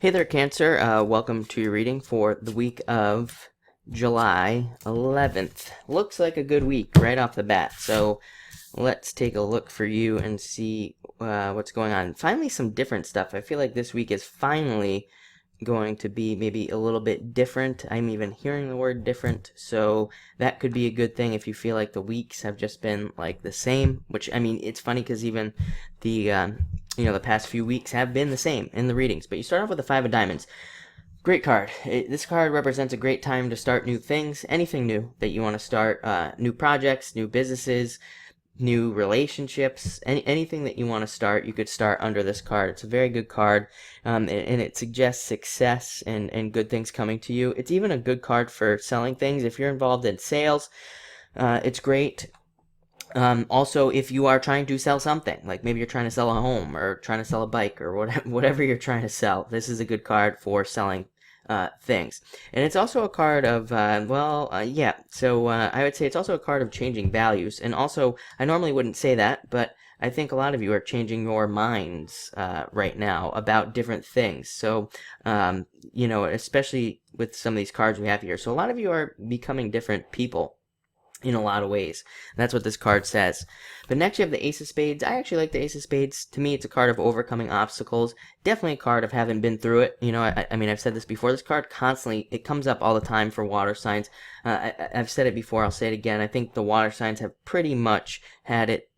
Hey there, Cancer. Welcome to your reading for the week of July 11th. Looks like a good week right off the bat. So let's take a look for you and see what's going on. Finally, some different stuff. I feel like this week is finally going to be maybe a little bit different. I'm even hearing the word different, so that could be a good thing if you feel like the weeks have just been like the same, which I mean, it's funny because even the the past few weeks have been the same in the readings. But you start off with the Five of Diamonds. Great card. This card represents a great time to start new things, anything new that you want to start, new projects, new businesses, new relationships, anything that you want to start, you could start under this card. It's a very good card, and it suggests success and good things coming to you. It's even a good card for selling things. If you're involved in sales, it's great. Also, if you are trying to sell something, like maybe you're trying to sell a home or trying to sell a bike or whatever you're trying to sell, this is a good card for selling things. And it's also a card of, yeah, so I would say it's also a card of changing values. And also, I normally wouldn't say that, but I think a lot of you are changing your minds right now about different things. So, especially with some of these cards we have here. So a lot of you are becoming different people in a lot of ways. That's what this card says. But next you have the Ace of Spades. I actually like the Ace of Spades. To me, it's a card of overcoming obstacles. Definitely a card of having been through it. I mean, I've said this before. This card constantly, it comes up all the time for water signs. I've said it before. I'll say it again. I think the water signs have pretty much had it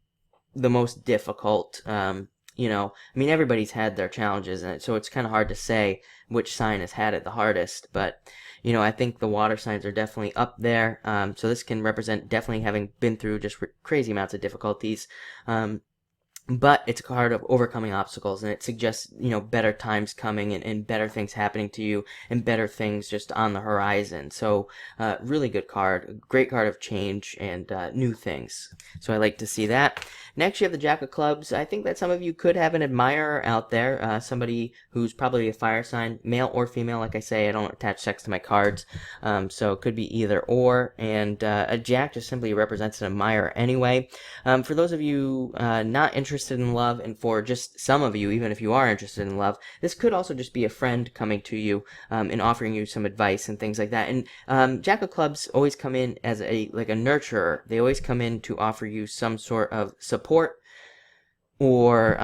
the most difficult. I mean, everybody's had their challenges, and so it's kind of hard to say which sign has had it the hardest. But I think the water signs are definitely up there. So this can represent definitely having been through just crazy amounts of difficulties. But it's a card of overcoming obstacles, and it suggests, better times coming and better things happening to you and better things just on the horizon. So, really good card, great card of change and new things. So I like to see that. Next, you have the Jack of Clubs. I think that some of you could have an admirer out there, somebody who's probably a fire sign, male or female. Like I say, I don't attach sex to my cards, so it could be either or. And a Jack just simply represents an admirer anyway. For those of you not interested in love, and for just some of you, even if you are interested in love, this could also just be a friend coming to you and offering you some advice and things like that. And Jack of Clubs always come in as a nurturer. They always come in to offer you some sort of support, or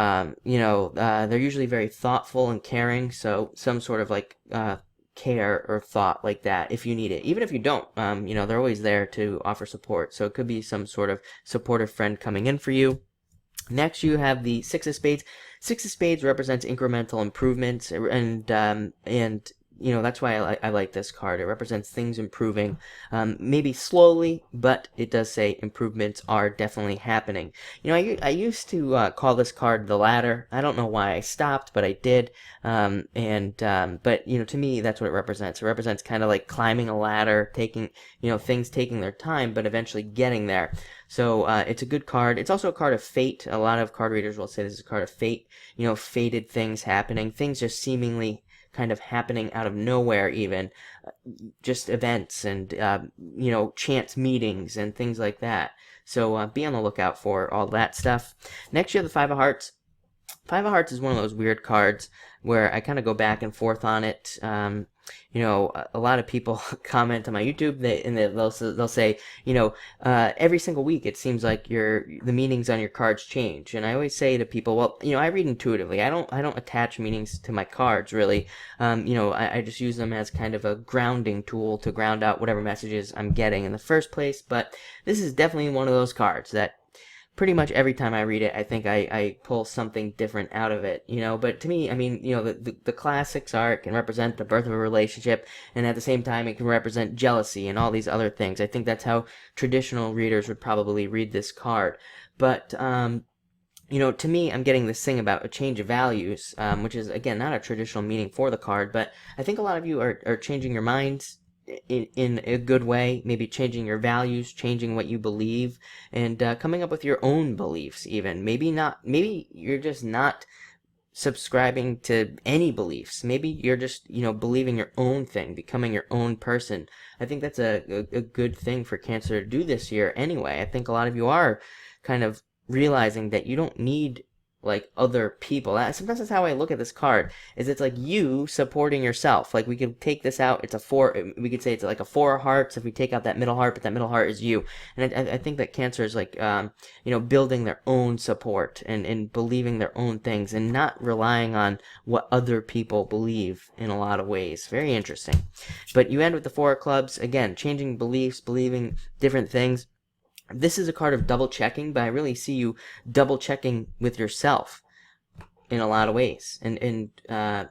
they're usually very thoughtful and caring. So some sort of care or thought like that if you need it. Even if you don't, they're always there to offer support. So it could be some sort of supportive friend coming in for you. Next, you have the Six of Spades. Six of Spades represents incremental improvements, and that's why I like this card. It represents things improving, maybe slowly, but it does say improvements are definitely happening. I used to call this card the ladder. I don't know why I stopped, but I did. But to me, that's what it represents. It represents kind of like climbing a ladder, taking, things taking their time, but eventually getting there. So it's a good card. It's also a card of fate. A lot of card readers will say this is a card of fate. Fated things happening, things just seemingly kind of happening out of nowhere, even just events and chance meetings and things like that. So be on the lookout for all that stuff. Next, you have the Five of Hearts. Five of Hearts is one of those weird cards where I kind of go back and forth on it. A lot of people comment on my YouTube, they'll say, every single week it seems like the meanings on your cards change. And I always say to people, well, I read intuitively. I don't attach meanings to my cards really. I just use them as kind of a grounding tool to ground out whatever messages I'm getting in the first place. But this is definitely one of those cards that pretty much every time I read it, I think I pull something different out of it, But to me, I mean, the classics are, it can represent the birth of a relationship, and at the same time, it can represent jealousy and all these other things. I think that's how traditional readers would probably read this card. But, to me, I'm getting this thing about a change of values, which is, again, not a traditional meaning for the card, but I think a lot of you are changing your minds in a good way, maybe changing your values, changing what you believe, and coming up with your own beliefs even. Maybe you're just not subscribing to any beliefs. Maybe you're just, believing your own thing, becoming your own person. I think that's a good thing for Cancer to do this year anyway. I think a lot of you are kind of realizing that you don't need like other people. Sometimes that's how I look at this card. Is it's like you supporting yourself. Like we could take this out. It's a four. We could say it's like a four of hearts if we take out that middle heart, but that middle heart is you. And I think that Cancer is like building their own support and believing their own things and not relying on what other people believe in a lot of ways. Very interesting. But you end with the Four of Clubs again, changing beliefs, believing different things. This is a card of double checking, but I really see you double checking with yourself in a lot of ways. And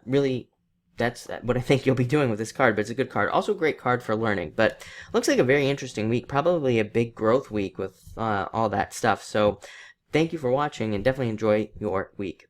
really, that's what I think you'll be doing with this card, but it's a good card. Also a great card for learning, but looks like a very interesting week, probably a big growth week with all that stuff. So thank you for watching and definitely enjoy your week.